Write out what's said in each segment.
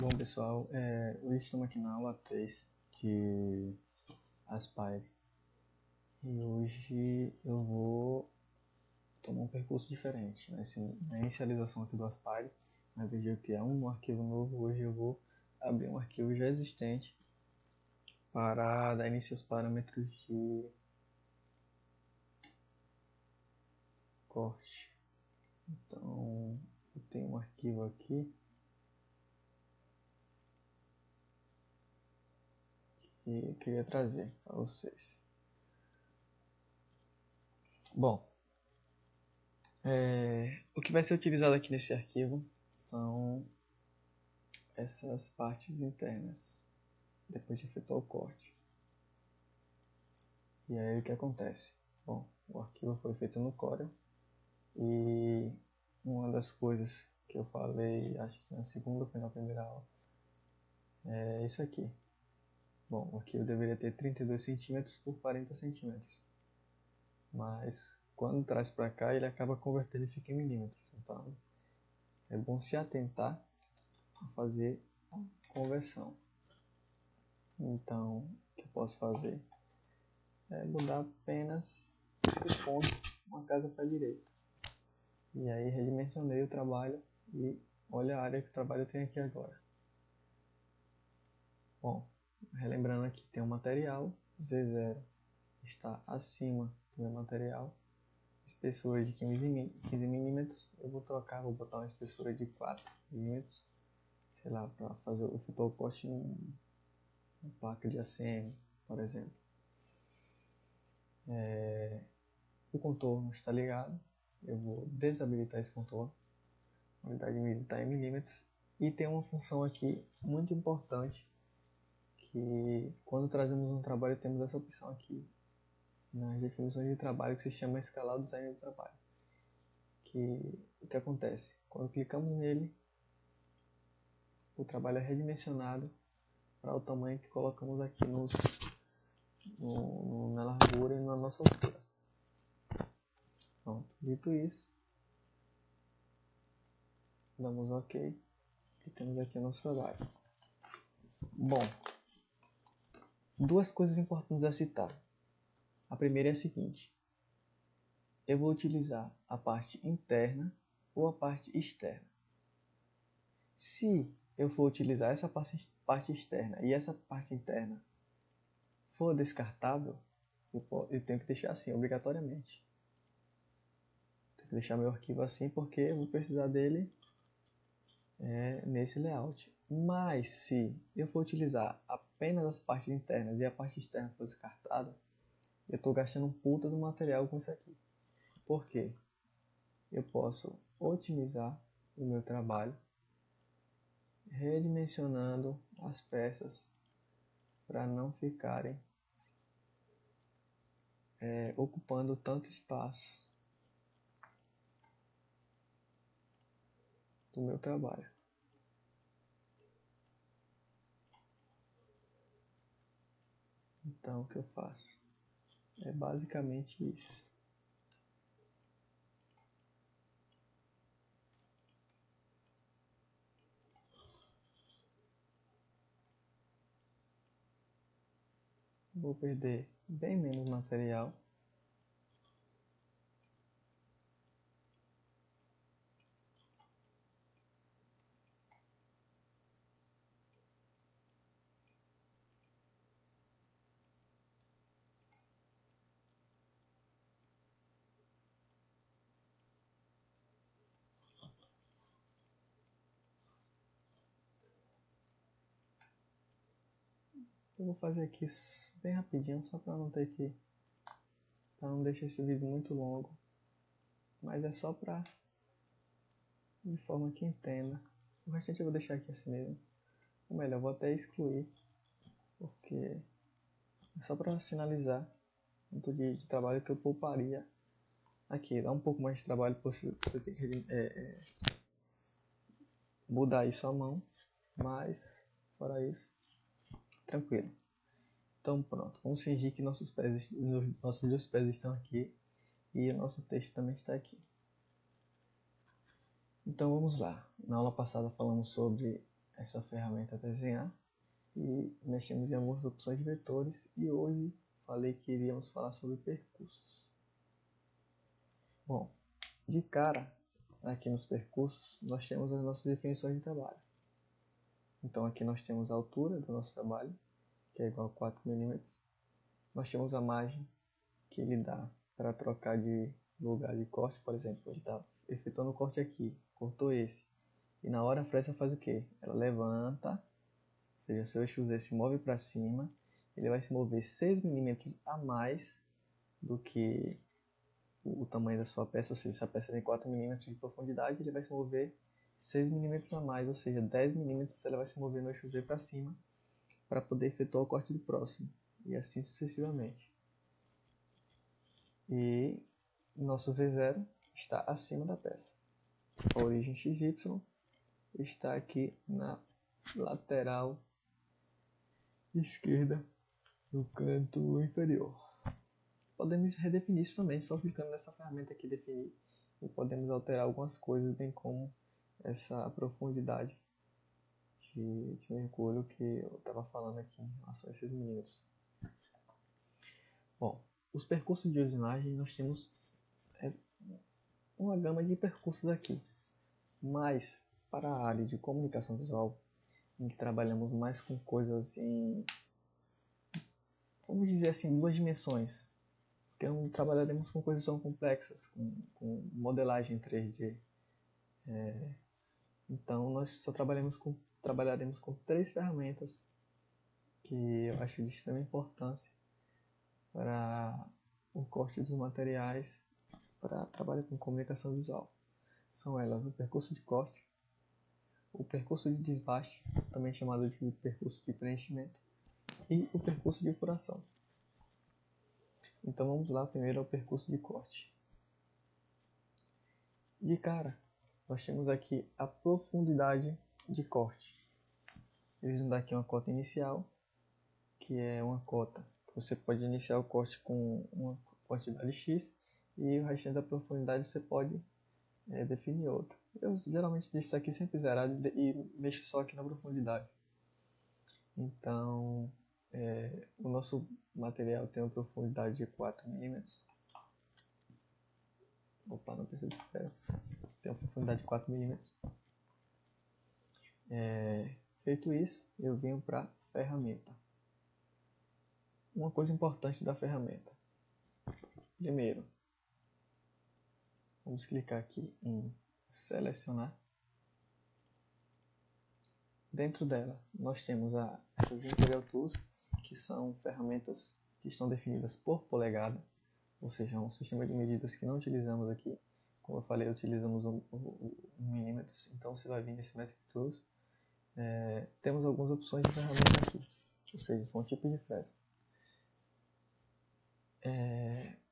Bom pessoal, hoje estamos aqui na aula 3 de Aspire e hoje eu vou tomar um percurso diferente. Na inicialização aqui do Aspire, ao invés de eu criar um arquivo novo, hoje eu vou abrir um arquivo já existente para dar início aos parâmetros de corte. Então, eu tenho um arquivo aqui que eu queria trazer para vocês. Bom, o que vai ser utilizado aqui nesse arquivo são essas partes internas, depois de efetuar o corte. E aí o que acontece? Bom, o arquivo foi feito no Corel e uma das coisas que eu falei, acho que na segunda ou foi na primeira aula, é isso aqui. Bom, o arquivo deveria ter 32 centímetros por 40 centímetros, mas quando traz para cá ele acaba convertendo e fica em milímetros. Então é bom se atentar a fazer a conversão. Então o que eu posso fazer é mudar apenas esse ponto, uma casa para a direita. E aí redimensionei o trabalho e olha a área que o trabalho tem aqui agora. Bom, relembrando aqui, tem um material, Z0 está acima do meu material, espessura de 15 milímetros, eu vou trocar, vou botar uma espessura de 4 milímetros, sei lá, para fazer o fotocorte numa placa de ACM, por exemplo. O contorno está ligado, eu vou desabilitar esse contorno, a unidade de medida está em milímetros, e tem uma função aqui muito importante, que quando trazemos um trabalho temos essa opção aqui nas definições de trabalho, que se chama escalar o design do trabalho. O que acontece? Quando clicamos nele, o trabalho é redimensionado para o tamanho que colocamos aqui na largura e na nossa altura. Pronto, dito isso, damos OK e temos aqui o nosso trabalho. Bom, duas coisas importantes a citar. A primeira é a seguinte: eu vou utilizar a parte interna ou a parte externa. Se eu for utilizar essa parte externa e essa parte interna for descartável, eu tenho que deixar assim, obrigatoriamente. Tenho que deixar meu arquivo assim porque eu vou precisar dele nesse layout. Mas se eu for utilizar apenas as partes internas e a parte externa for descartada, eu estou gastando um puta do material com isso aqui. Por quê? Eu posso otimizar o meu trabalho redimensionando as peças para não ficarem ocupando tanto espaço do meu trabalho. Então o que eu faço? É basicamente isso. Vou perder bem menos material. Eu vou fazer aqui bem rapidinho, só para não ter que... para não deixar esse vídeo muito longo. Mas é só para... de forma que entenda. O restante eu vou deixar aqui assim mesmo. Ou melhor, eu vou até excluir. Porque é só para sinalizar quanto de trabalho que eu pouparia aqui. Dá um pouco mais de trabalho por você ter que mudar isso à mão. Mas, fora isso, tranquilo. Então pronto, vamos fingir que nossos dois pés estão aqui e o nosso texto também está aqui. Então vamos lá. Na aula passada falamos sobre essa ferramenta desenhar e mexemos em algumas opções de vetores e hoje falei que iríamos falar sobre percursos. Bom, de cara, aqui nos percursos nós temos as nossas definições de trabalho. Então aqui nós temos a altura do nosso trabalho, que é igual a 4 mm. Nós temos a margem que ele dá para trocar de lugar de corte, por exemplo, ele está efetuando o corte aqui, cortou esse, e na hora a fresa faz o que? Ela levanta, ou seja, seu eixo Z se move para cima, ele vai se mover 6 mm a mais do que o tamanho da sua peça, ou seja, se a peça tem 4 mm de profundidade, ele vai se mover 6 mm a mais, ou seja, 10 mm ela vai se mover no eixo Z para cima para poder efetuar o corte do próximo, e assim sucessivamente. E nosso Z0 está acima da peça. A origem XY está aqui na lateral esquerda do canto inferior. Podemos redefinir isso também, só clicando nessa ferramenta aqui, definir, e podemos alterar algumas coisas, bem como essa profundidade de mergulho que eu estava falando aqui em relação a esses milímetros. Bom, os percursos de usinagem nós temos uma gama de percursos aqui, mas para a área de comunicação visual, em que trabalhamos mais com coisas em, vamos dizer assim, duas dimensões, porque não trabalharemos com coisas tão complexas, com modelagem 3D. Então nós só trabalharemos com 3 ferramentas que eu acho de extrema importância para o corte dos materiais para trabalho com comunicação visual. São elas o percurso de corte, o percurso de desbaste, também chamado de percurso de preenchimento, e o percurso de furação. Então vamos lá primeiro ao percurso de corte. De cara, nós temos aqui a profundidade de corte. Eles vão dar aqui uma cota inicial, que é uma cota que você pode iniciar o corte com uma quantidade X, e o restante da profundidade você pode definir outra. Eu geralmente deixo isso aqui sempre zerado e mexo só aqui na profundidade. Então, o nosso material tem uma profundidade de 4 mm. Opa, não precisa de ferro. Tem uma profundidade de 4 mm. Feito isso, eu venho para a ferramenta. Uma coisa importante da ferramenta. Primeiro, vamos clicar aqui em selecionar. Dentro dela, nós temos essas Imperial Tools, que são ferramentas que estão definidas por polegada, ou seja, um sistema de medidas que não utilizamos aqui. Como eu falei, utilizamos milímetros, então você vai vir nesse Metric Tools. Temos algumas opções de ferramenta aqui, ou seja, são tipos de fresa.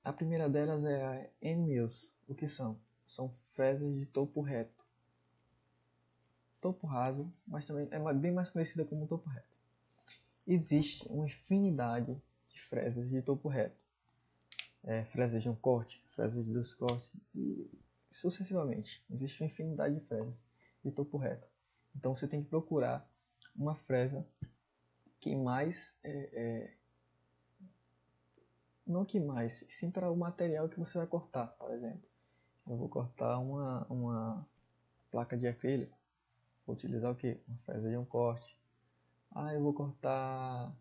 A primeira delas é a N-Mills. O que são? São fresas de topo reto. Topo raso, mas também é bem mais conhecida como topo reto. Existe uma infinidade de fresas de topo reto. Fresas de um corte, fresas de 2 cortes e sucessivamente. Existe uma infinidade de fresas de topo reto. Então você tem que procurar uma fresa que mais... não que mais, sim para o material que você vai cortar. Por exemplo, eu vou cortar uma placa de acrílico. Vou utilizar o que? Uma fresa de um corte. Eu vou cortar,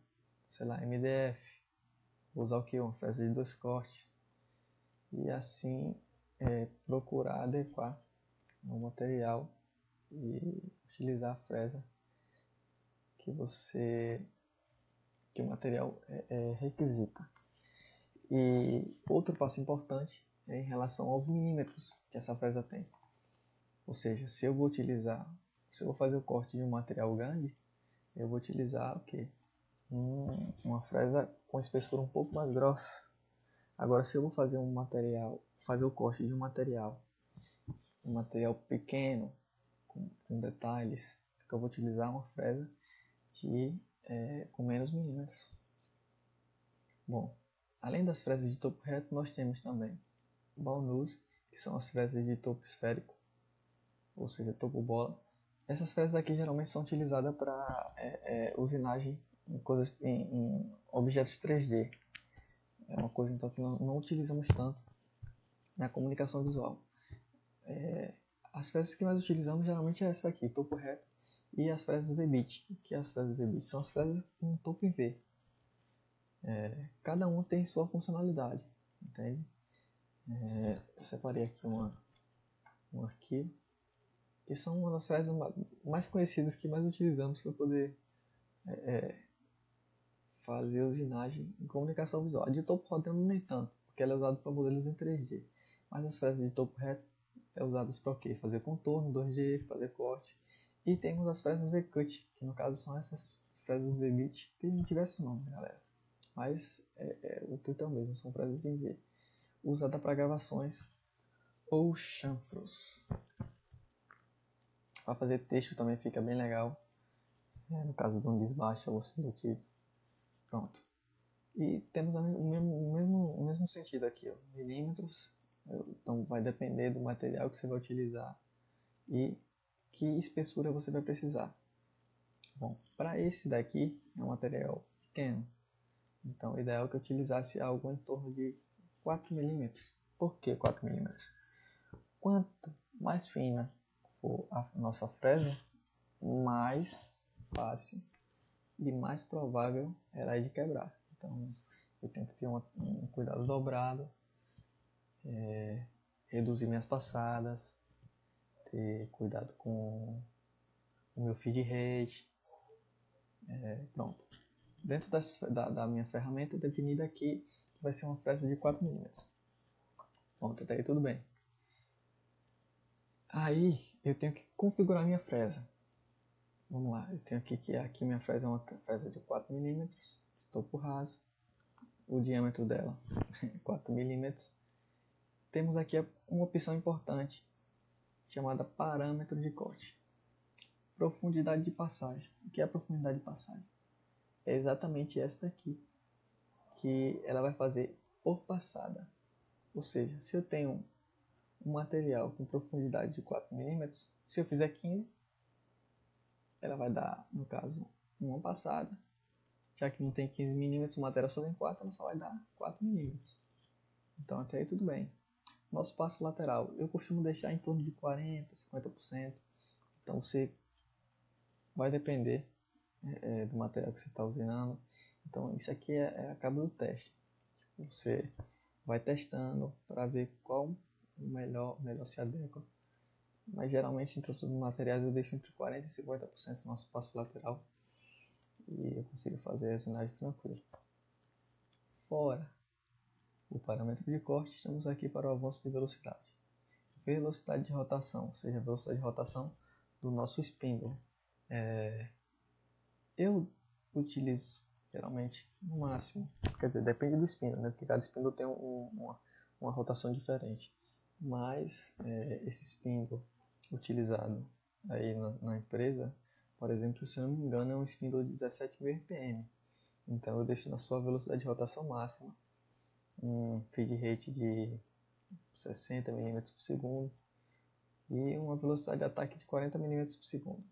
sei lá, MDF. Vou usar o que? Uma fresa de 2 cortes. E assim procurar adequar o material e utilizar a fresa que o material requisita. E outro passo importante é em relação aos milímetros que essa fresa tem. Ou seja, se eu vou fazer o corte de um material grande, eu vou utilizar o quê? Uma fresa com espessura um pouco mais grossa. Agora, se eu vou fazer o corte de um material pequeno, com detalhes, é que eu vou utilizar uma fresa com menos milímetros. Bom, além das fresas de topo reto, nós temos também ball nose, que são as fresas de topo esférico, ou seja, topo bola, Essas fresas aqui geralmente são utilizadas para usinagem em coisas em objetos 3D. É uma coisa então que não utilizamos tanto na comunicação visual. As fresas que mais utilizamos geralmente é essa aqui, topo reto, e as fresas V-bit. O que é as fresas V-bit? São as fresas com topo em V. Cada uma tem sua funcionalidade, entende? Eu separei aqui um arquivo, que são uma das fresas mais conhecidas que mais utilizamos para poder fazer usinagem em comunicação visual. A de topo rodando nem tanto, porque ela é usada para modelos em 3D. Mas as fresas de topo reto é usadas para o quê? Fazer contorno 2D, fazer corte. E temos as fresas V-cut, que no caso são essas fresas V-bit. Tem diversos nomes, galera. Mas o intuito é o mesmo, são fresas em V. Usada para gravações ou chanfros. Para fazer texto também fica bem legal. No caso de um desbaste ou substitutivo. Pronto. E temos o mesmo sentido aqui, ó, milímetros. Então vai depender do material que você vai utilizar e que espessura você vai precisar. Bom, para esse daqui é um material pequeno, então o ideal é que eu utilizasse algo em torno de 4 milímetros. Por que 4 milímetros? Quanto mais fina for a nossa fresa, mais fácil e mais provável ela é de quebrar. Então eu tenho que ter um cuidado dobrado, reduzir minhas passadas, ter cuidado com o meu feed rate. Pronto. Dentro da minha ferramenta definida aqui, que vai ser uma fresa de 4 milímetros. Pronto, até aí tudo bem. Aí eu tenho que configurar minha fresa. Vamos lá, eu tenho aqui que aqui minha fresa é uma fresa de 4 milímetros, topo raso. O diâmetro dela é 4 milímetros. Temos aqui uma opção importante, chamada parâmetro de corte. Profundidade de passagem. O que é a profundidade de passagem? É exatamente essa daqui, que ela vai fazer por passada. Ou seja, se eu tenho um material com profundidade de 4 milímetros, se eu fizer 15, ela vai dar, no caso, uma passada. Já que não tem 15 milímetros, o material só tem 4, ela só vai dar 4 milímetros. Então até aí tudo bem. Nosso passo lateral, eu costumo deixar em torno de 40%, 50%. Então você vai depender do material que você está usando. Então isso aqui é a cabo do teste. Você vai testando para ver qual o melhor se adequa. Mas geralmente entre os materiais eu deixo entre 40% e 50% do nosso passo lateral. E eu consigo fazer as usinagens tranquilo. Fora o parâmetro de corte, estamos aqui para o avanço de velocidade. Velocidade de rotação, ou seja, a velocidade de rotação do nosso spindle. Eu utilizo geralmente no máximo, quer dizer, depende do spindle, né? Porque cada spindle tem uma rotação diferente. Mas esse spindle utilizado aí na empresa, por exemplo, se eu não me engano, é um spindle de 17 RPM. Então eu deixo na sua velocidade de rotação máxima um feed rate de 60 mm por segundo e uma velocidade de ataque de 40 mm por segundo.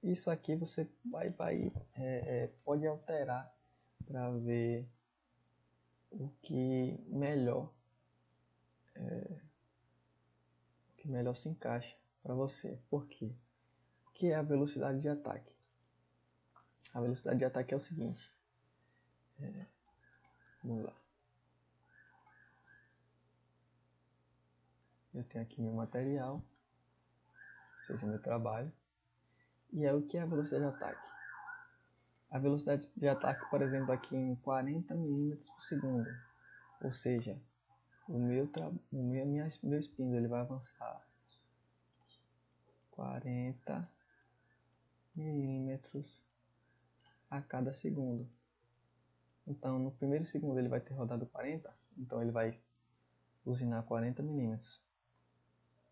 Isso aqui você pode alterar para ver o que melhor se encaixa para você. Por quê? O que é a velocidade de ataque? A velocidade de ataque é o seguinte. Vamos lá. Eu tenho aqui meu material, ou seja, meu trabalho. E é o que é a velocidade de ataque? A velocidade de ataque, por exemplo, aqui em 40 mm por segundo. Ou seja, meu spindle ele vai avançar 40 milímetros a cada segundo. Então, no primeiro segundo ele vai ter rodado 40, então ele vai usinar 40 milímetros.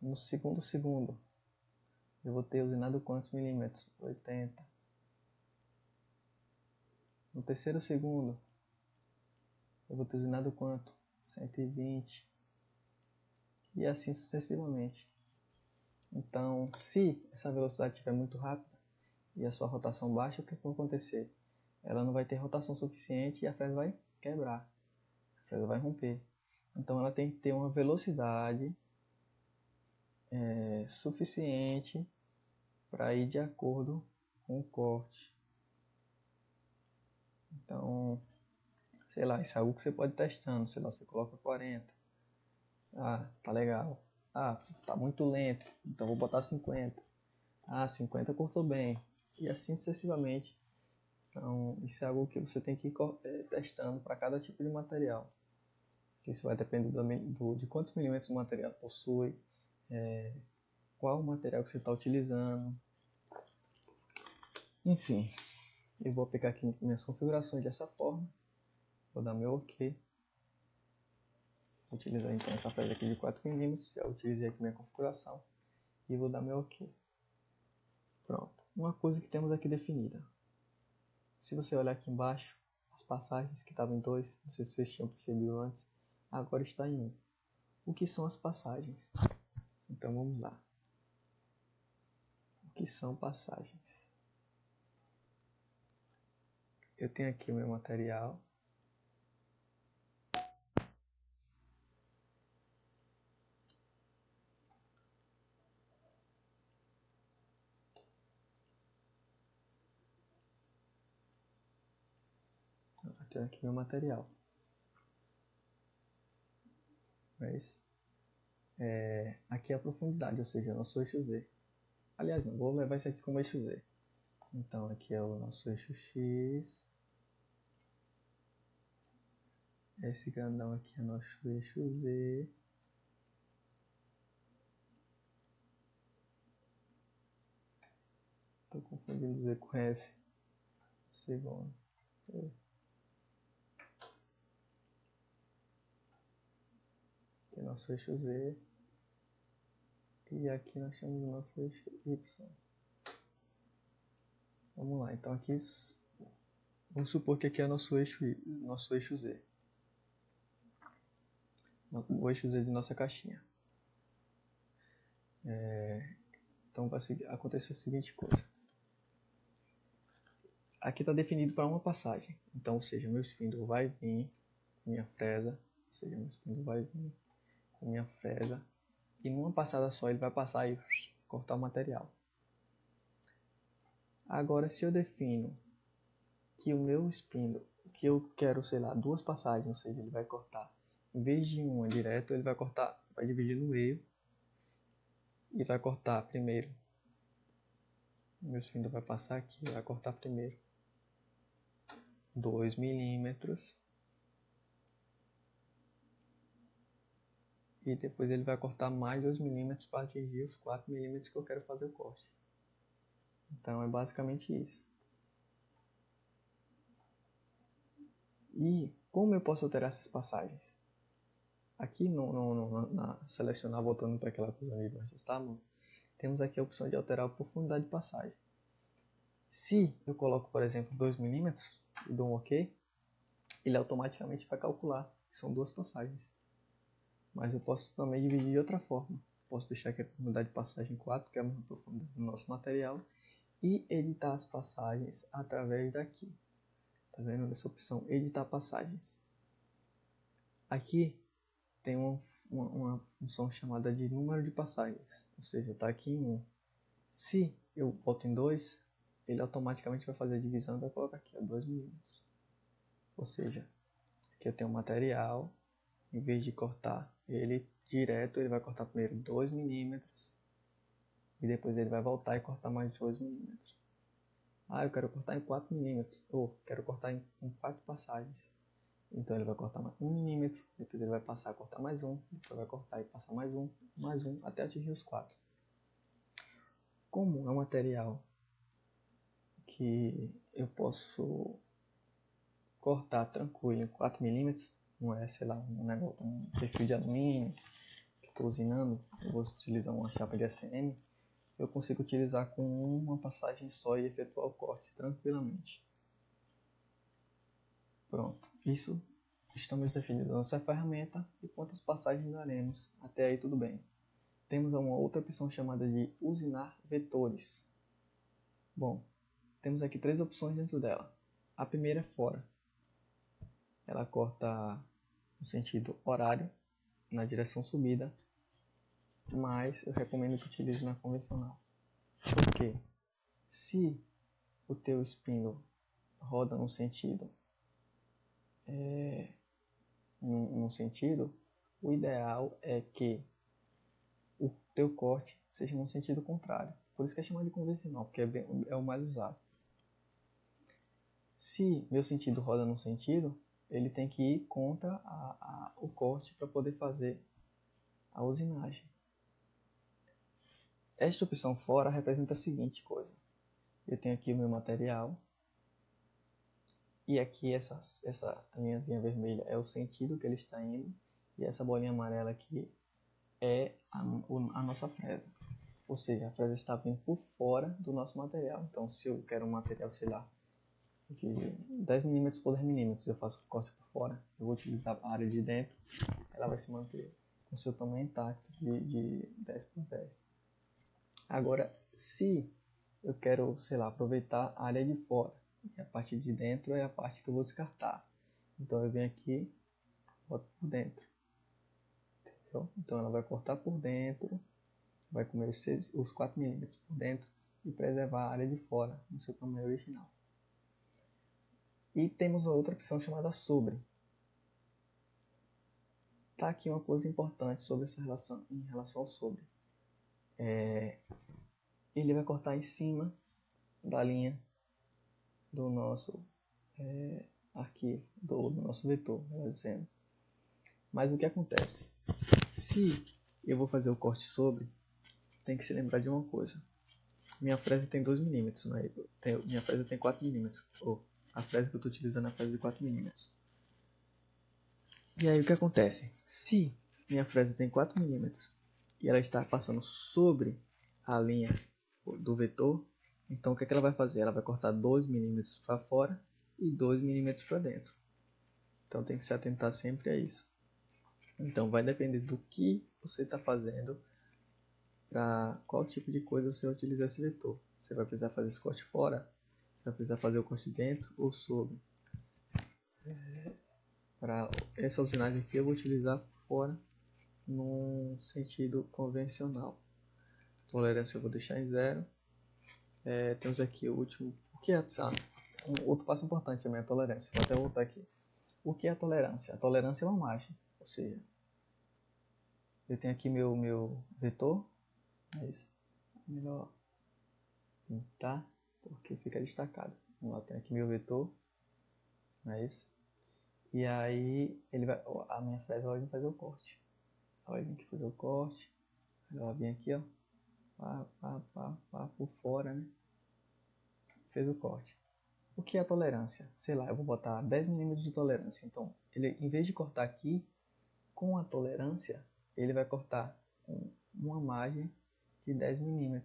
No segundo segundo, eu vou ter usinado quantos milímetros? 80. No terceiro segundo, eu vou ter usinado quanto? 120. E assim sucessivamente. Então, se essa velocidade estiver muito rápida e a sua rotação baixa, o que vai acontecer? Ela não vai ter rotação suficiente e a fresa vai quebrar, a fresa vai romper. Então ela tem que ter uma velocidade suficiente para ir de acordo com o corte. Então, sei lá, isso é algo que você pode ir testando. Sei lá, você coloca 40. Ah, tá legal. Ah, tá muito lento, então vou botar 50. Ah, 50 cortou bem. E assim sucessivamente. Então, isso é algo que você tem que ir testando para cada tipo de material. Isso vai depender de quantos milímetros o material possui, qual o material que você está utilizando. Enfim, eu vou aplicar aqui minhas configurações dessa forma. Vou dar meu OK. Vou utilizar então essa fresa aqui de 4 milímetros. Já utilizei aqui minha configuração. E vou dar meu OK. Pronto. Uma coisa que temos aqui definida. Se você olhar aqui embaixo, as passagens que estavam em 2, não sei se vocês tinham percebido antes, agora está em 1. O que são as passagens? Então vamos lá. O que são passagens? Eu tenho aqui o meu material. Eu tenho aqui meu material. Mas, aqui é a profundidade, ou seja, nosso eixo Z. Aliás, não, vou levar isso aqui como eixo Z. Então aqui é o nosso eixo X. Esse grandão aqui é nosso eixo Z. Estou confundindo Z com S. Segundo. Aqui é nosso eixo Z. E aqui nós temos o nosso eixo Y. Vamos lá, então aqui vamos supor que aqui é nosso eixo Z. O eixo Z de nossa caixinha. Então vai acontecer a seguinte coisa. Aqui está definido para uma passagem. Então, ou seja, meu espíndulo vai vir com minha fresa. Ou seja, meu espíndulo vai vir com minha fresa. E numa passada só ele vai passar e cortar o material. Agora, se eu defino que o meu espíndulo, que eu quero, sei lá, 2 passagens, ou seja, ele vai cortar, em vez de uma direto, ele vai cortar, vai dividir no meio e vai cortar primeiro. O meu espíndulo vai passar aqui, vai cortar primeiro 2 milímetros e depois ele vai cortar mais 2 milímetros para atingir os 4 milímetros que eu quero fazer o corte. Então é basicamente isso. E como eu posso alterar essas passagens? Aqui selecionar, voltando para aquela coisa ali do ajustar, temos aqui a opção de alterar a profundidade de passagem. Se eu coloco, por exemplo, 2 milímetros e dou um OK, ele automaticamente vai calcular que são 2 passagens. Mas eu posso também dividir de outra forma. Posso deixar aqui a profundidade de passagem 4, que é a mesma profundidade do nosso material, e editar as passagens através daqui. Tá vendo? Nessa opção, editar passagens. Aqui tem uma função chamada de número de passagens, ou seja, está aqui em 1. Se eu boto em 2, ele automaticamente vai fazer a divisão e vai colocar aqui 2 milímetros. Ou seja, aqui eu tenho um material, em vez de cortar ele direto, ele vai cortar primeiro 2 milímetros e depois ele vai voltar e cortar mais 2 milímetros. Ah, eu quero cortar em 4 milímetros, ou quero cortar em 4 passagens. Então ele vai cortar 1 milímetro, depois ele vai passar a cortar mais 1, depois vai cortar e passar mais 1, até atingir os 4. Como é um material que eu posso cortar tranquilo em 4 milímetros, não é, sei lá, um perfil de alumínio que estou usinando, eu vou utilizar uma chapa de SN, eu consigo utilizar com uma passagem só e efetuar o corte tranquilamente. Pronto, isso estamos definindo a nossa ferramenta e quantas passagens daremos. Até aí tudo bem. temos uma outra opção chamada de usinar vetores. Bom, temos aqui 3 opções dentro dela. A primeira é fora. Ela corta no sentido horário, na direção subida, mas eu recomendo que utilize na convencional. Por quê? Se o teu spindle roda num sentido, o ideal é que o teu corte seja no sentido contrário. Por isso que é chamado de convencional, porque é o mais usado. Se meu sentido roda num sentido, ele tem que ir contra o corte para poder fazer a usinagem. Esta opção fora representa a seguinte coisa. Eu tenho aqui o meu material. E aqui essa linhazinha vermelha é o sentido que ele está indo. E essa bolinha amarela aqui é a nossa fresa. Ou seja, a fresa está vindo por fora do nosso material. Então, se eu quero um material, sei lá, de 10 mm por 10 mm, eu faço o corte por fora, eu vou utilizar a área de dentro, ela vai se manter com seu tamanho intacto de 10 por 10. Agora, se eu quero, sei lá, aproveitar a área de fora, e a parte de dentro é a parte que eu vou descartar. Então eu venho aqui, boto por dentro. Entendeu? Então ela vai cortar por dentro, vai comer os 4 mm por dentro e preservar a área de fora no seu tamanho original. E temos outra opção chamada sobre. Tá aqui uma coisa importante sobre essa relação, em relação ao sobre. Ele vai cortar em cima da linha do nosso arquivo, do nosso vetor, melhor dizendo. Mas o que acontece? Se eu vou fazer o corte sobre, tem que se lembrar de uma coisa. Minha fresa tem 2 mm, né? Minha fresa tem 4 mm. A fresa que eu estou utilizando é a fresa de 4 mm. E aí o que acontece? Se minha fresa tem 4 mm e ela está passando sobre a linha do vetor, então o que ela vai fazer? Ela vai cortar 2 mm para fora e 2 mm para dentro. Então tem que se atentar sempre a isso. Então vai depender do que você está fazendo, para qual tipo de coisa você vai utilizar esse vetor. Você vai precisar fazer esse corte fora, você vai precisar fazer o corte dentro ou sobre. Para essa usinagem aqui eu vou utilizar fora num sentido convencional. Tolerância eu vou deixar em 0. Temos aqui o último. O que é um outro passo importante também é a tolerância. Vou até voltar aqui. O que é a tolerância? A tolerância é uma margem, ou seja, eu tenho aqui meu vetor, é isso. Melhor pintar porque fica destacado. Vamos lá, tenho aqui meu vetor, não é isso? E aí a minha fresa vai vir fazer o corte. Ela vai vir aqui fazer o corte. Ela vai vir aqui, ó, por fora, né? Fez o corte. O que é a tolerância? Sei lá, eu vou botar 10 mm de tolerância. Então, ele, em vez de cortar aqui, com a tolerância, ele vai cortar com uma margem de 10 mm.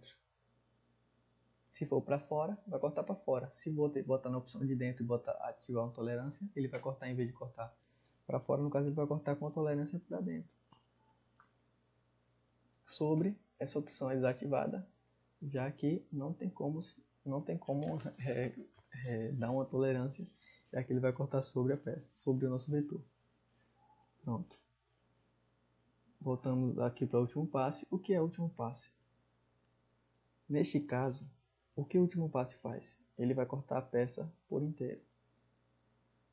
Se for para fora, vai cortar para fora. Se botar na opção de dentro e ativar uma tolerância, ele vai cortar, em vez de cortar para fora, no caso ele vai cortar com a tolerância para dentro. Sobre, essa opção é desativada, já que não tem como dar uma tolerância, já que ele vai cortar sobre a peça, sobre o nosso vetor. Pronto. Voltamos aqui para o último passe. O que é o último passe? Neste caso, o que o último passe faz? Ele vai cortar a peça por inteiro.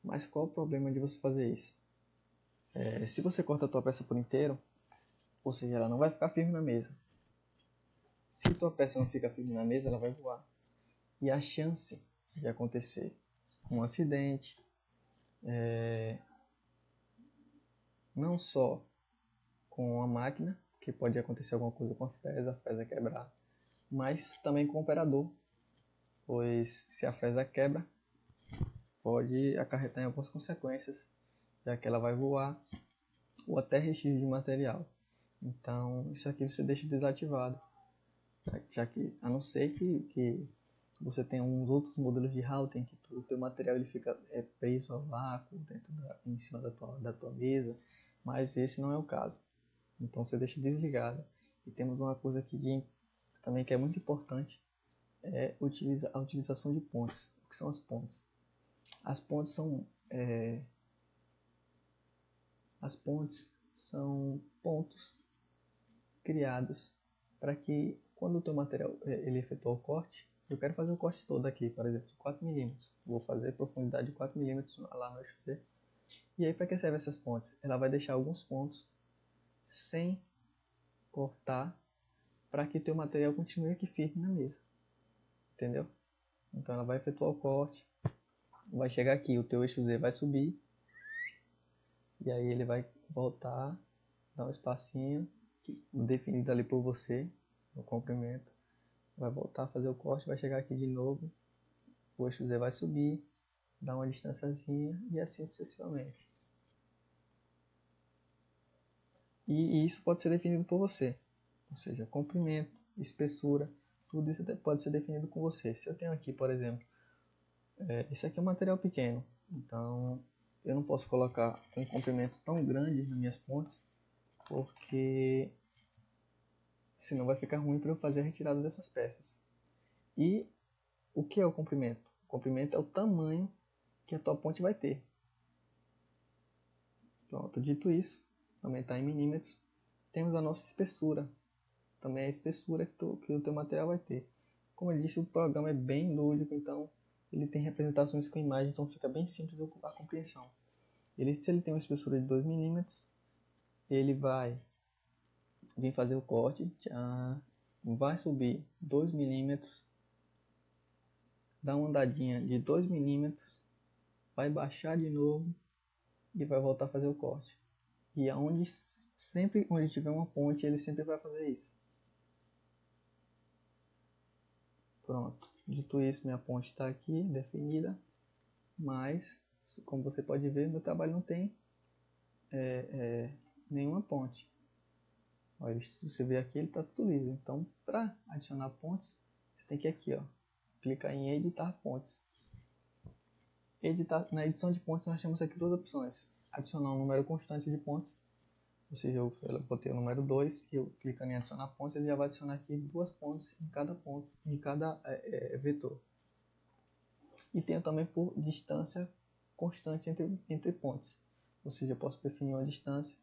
Mas qual o problema de você fazer isso? Se você corta a tua peça por inteiro, ou seja, ela não vai ficar firme na mesa. Se tua peça não fica firme na mesa, ela vai voar. E a chance de acontecer um acidente, não só com a máquina, que pode acontecer alguma coisa com a fresa quebrar, mas também com o operador, pois se a fresa quebra, pode acarretar em algumas consequências, já que ela vai voar ou até recheio de material. Então, isso aqui você deixa desativado, já que, a não ser que você tenha uns outros modelos de routing que o teu material ele fica preso a vácuo em cima da tua mesa, mas esse não é o caso. Então você deixa desligado E temos uma coisa aqui também que é muito importante, é a utilização de pontes. O que são as pontes? As pontes são pontos criados para que quando o teu material ele efetuar o corte, eu quero fazer o corte todo aqui, por exemplo, de 4 milímetros. Vou fazer profundidade de 4 milímetros lá no eixo C. E aí, para que servem essas pontes? Ela vai deixar alguns pontos sem cortar para que o teu material continue aqui firme na mesa. Entendeu? Então ela vai efetuar o corte, vai chegar aqui, o teu eixo Z vai subir, e aí ele vai voltar, dar um espacinho definido ali por você, no comprimento, vai voltar a fazer o corte, vai chegar aqui de novo, o eixo Z vai subir, dar uma distânciazinha e assim sucessivamente. E isso pode ser definido por você, ou seja, comprimento, espessura, tudo isso pode ser definido com você. Se eu tenho aqui, por exemplo, esse aqui é um material pequeno, então eu não posso colocar um comprimento tão grande nas minhas pontes, porque senão vai ficar ruim para eu fazer a retirada dessas peças. E o que é o comprimento? O comprimento é o tamanho que a tua ponte vai ter. Pronto, dito isso, também está em milímetros. Temos a nossa espessura, também é a espessura que o teu material vai ter. Como eu disse, o programa é bem lúdico, então ele tem representações com imagem, então fica bem simples a compreensão. Se ele tem uma espessura de 2 milímetros, ele vai vir fazer o corte, vai subir 2 milímetros, dá uma andadinha de 2 milímetros, vai baixar de novo e vai voltar a fazer o corte. E sempre onde tiver uma ponte, ele sempre vai fazer isso. Pronto, dito isso, minha ponte está aqui definida, mas como você pode ver, meu trabalho não tem nenhuma ponte. Olha, se você ver aqui, ele está tudo liso. Então, para adicionar pontes, você tem que ir aqui, ó, clicar em editar pontes. Na edição de pontes, nós temos aqui duas opções: adicionar um número constante de pontes, ou seja, eu botei o número 2 e eu clicando em adicionar pontes, ele já vai adicionar aqui 2 pontes em cada ponto, em cada vetor. E tenho também por distância constante entre pontes, ou seja, eu posso definir uma distância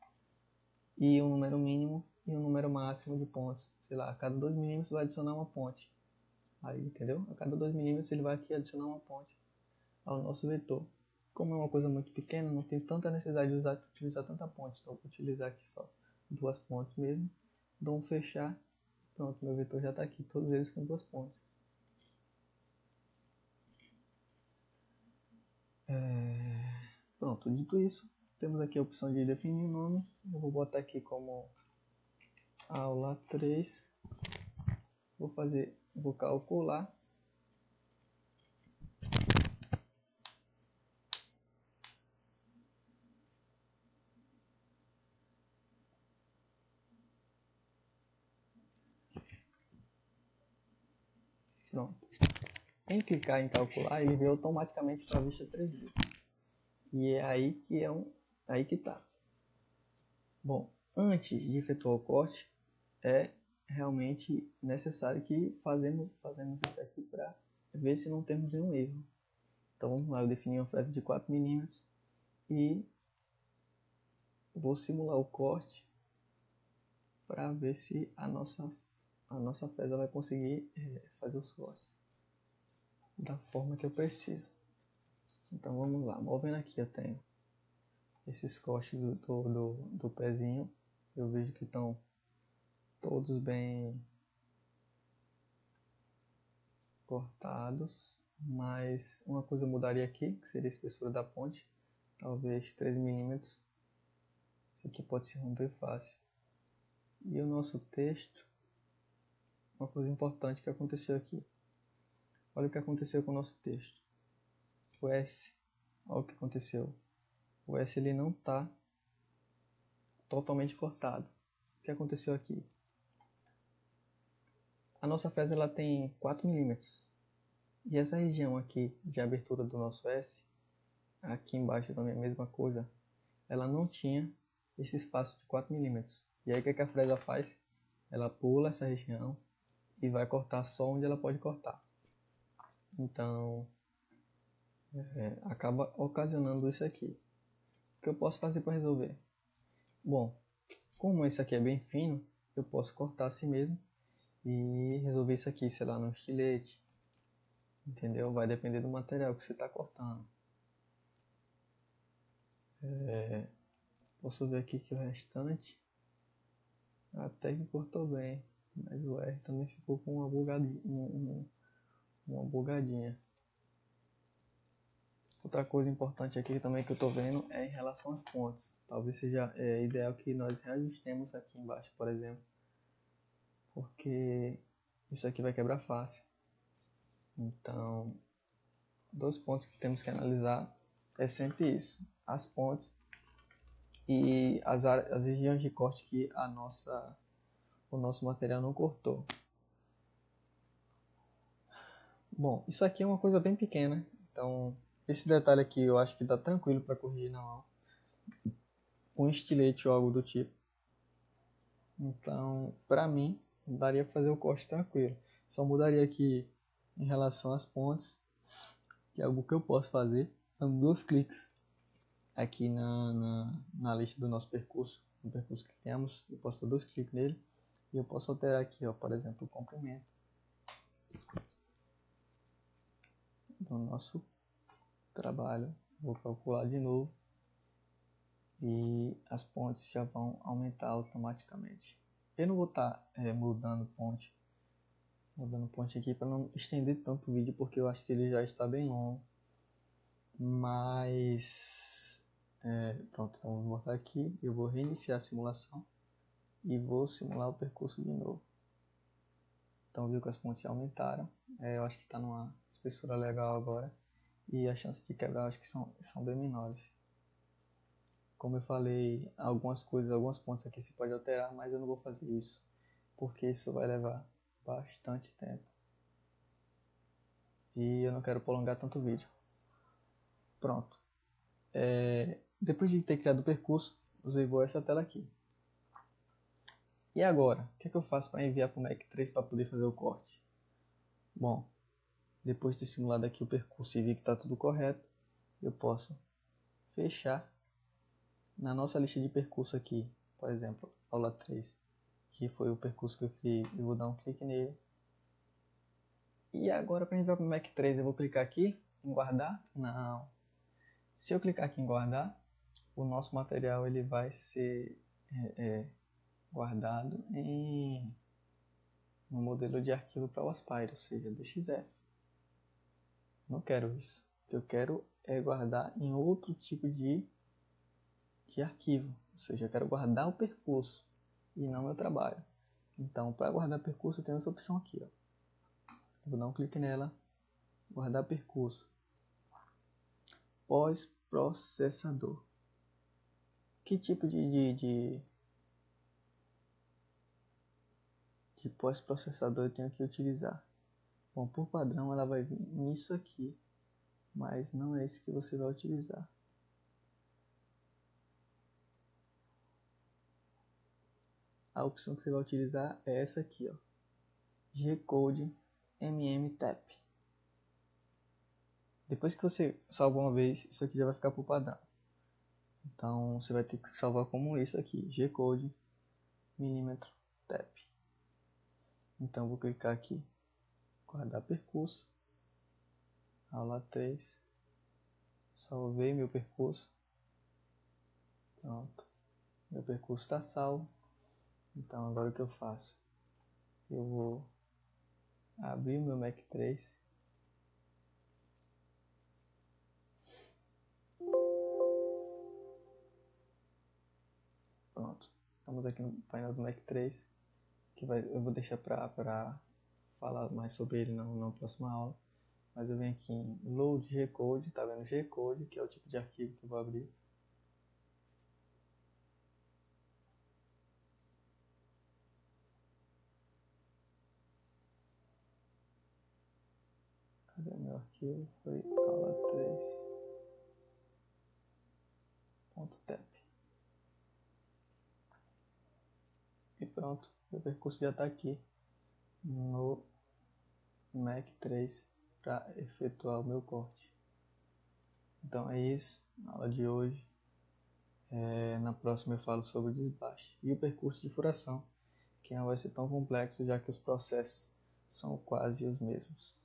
e um número mínimo e um número máximo de pontos. Sei lá, a cada 2 milímetros vai adicionar uma ponte. Aí, entendeu? A cada 2 milímetros ele vai aqui adicionar uma ponte ao nosso vetor. Como é uma coisa muito pequena, não tem tanta necessidade de utilizar tanta ponte. Então, vou utilizar aqui só 2 pontes mesmo. Dou um fechar. Pronto, meu vetor já está aqui, todos eles com 2 pontes. Pronto, dito isso, temos aqui a opção de definir o nome. Eu vou botar aqui como aula 3. Vou calcular. Pronto. Em clicar em calcular, ele veio automaticamente para a vista 3D. E é aí que tá. Bom, antes de efetuar o corte, é realmente necessário que fazemos isso aqui para ver se não temos nenhum erro. Então vamos lá, eu defini uma fresa de 4 milímetros e vou simular o corte para ver se a nossa fresa vai conseguir fazer os cortes da forma que eu preciso. Então vamos lá, movendo aqui eu tenho esses cortes do pezinho, eu vejo que estão todos bem cortados, mas uma coisa eu mudaria aqui, que seria a espessura da ponte, talvez 3 milímetros. Isso aqui pode se romper fácil. E o nosso texto, uma coisa importante que aconteceu aqui. Olha o que aconteceu com o nosso texto. O S, olha o que aconteceu. O S ele não está totalmente cortado. O que aconteceu aqui? A nossa fresa ela tem 4 milímetros. E essa região aqui de abertura do nosso S, aqui embaixo também a mesma coisa, ela não tinha esse espaço de 4 milímetros. E aí o que a fresa faz? ela pula essa região e vai cortar só onde ela pode cortar. Então, acaba ocasionando isso aqui. O que eu posso fazer para resolver? Bom, como esse aqui é bem fino, eu posso cortar assim mesmo e resolver isso aqui, sei lá, no estilete. Entendeu? Vai depender do material que você está cortando. Posso ver aqui que o restante até que cortou bem, mas o R também ficou com uma bugadinha. Outra coisa importante aqui também que eu estou vendo é em relação às pontes. Talvez seja ideal que nós reajustemos aqui embaixo, por exemplo, porque isso aqui vai quebrar fácil. Então, 2 pontos que temos que analisar é sempre isso: as pontes e as regiões de corte que o nosso material não cortou. Bom, isso aqui é uma coisa bem pequena, então esse detalhe aqui eu acho que dá tranquilo para corrigir na mão, com estilete ou algo do tipo. Então, para mim, daria para fazer o corte tranquilo. Só mudaria aqui em relação às pontes, que é algo que eu posso fazer, dando 2 cliques aqui na lista do nosso percurso, no percurso que temos. Eu posso dar 2 cliques nele e eu posso alterar aqui, ó, por exemplo, o comprimento do nosso trabalho. Vou calcular de novo e as pontes já vão aumentar automaticamente. Eu não vou estar mudando ponte aqui para não estender tanto o vídeo, porque eu acho que ele já está bem longo. Mas pronto, então vou botar aqui, eu vou reiniciar a simulação e vou simular o percurso de novo. Então viu que as pontes já aumentaram, eu acho que está numa espessura legal agora e as chances de quebrar acho que são bem menores. Como eu falei, algumas pontes aqui se pode alterar, mas eu não vou fazer isso, porque isso vai levar bastante tempo e eu não quero prolongar tanto o vídeo. Pronto. Depois de ter criado o percurso, usei essa tela aqui. E agora, o que é que eu faço para enviar para o Mac 3 para poder fazer o corte? Bom, depois de simulado aqui o percurso e ver que está tudo correto, eu posso fechar na nossa lista de percurso aqui, por exemplo, aula 3, que foi o percurso que eu criei. Eu vou dar um clique nele. E agora, para enviar para o Mac 3, eu vou clicar aqui em guardar? Não. Se eu clicar aqui em guardar, o nosso material ele vai ser guardado no modelo de arquivo para o Aspire, ou seja, DXF. Não quero isso. O que eu quero é guardar em outro tipo de arquivo, ou seja, eu quero guardar o percurso e não meu trabalho. Então, para guardar percurso, eu tenho essa opção aqui, ó. Vou dar um clique nela, guardar percurso, pós-processador. Que tipo de pós-processador eu tenho que utilizar? Bom, por padrão ela vai vir nisso aqui, mas não é esse que você vai utilizar. A opção que você vai utilizar é essa aqui, ó, G-Code MMTAP. Depois que você salva uma vez, isso aqui já vai ficar por padrão. Então você vai ter que salvar como isso aqui, G-Code milímetro TAP. Então vou clicar aqui, guardar percurso, aula 3, salvei meu percurso, pronto, meu percurso está salvo. Então agora o que eu faço? Eu vou abrir o meu Mac 3, pronto, estamos aqui no painel do Mac 3, que eu vou deixar para falar mais sobre ele na próxima aula. Mas eu venho aqui em Load G-Code, tá vendo? G-Code, que é o tipo de arquivo que eu vou abrir. Cadê meu arquivo? Foi aula 3.tep. E pronto, meu percurso já está aqui no Mac 3 para efetuar o meu corte. Então é isso, na aula de hoje. Na próxima eu falo sobre o desbaste e o percurso de furação, que não vai ser tão complexo, já que os processos são quase os mesmos.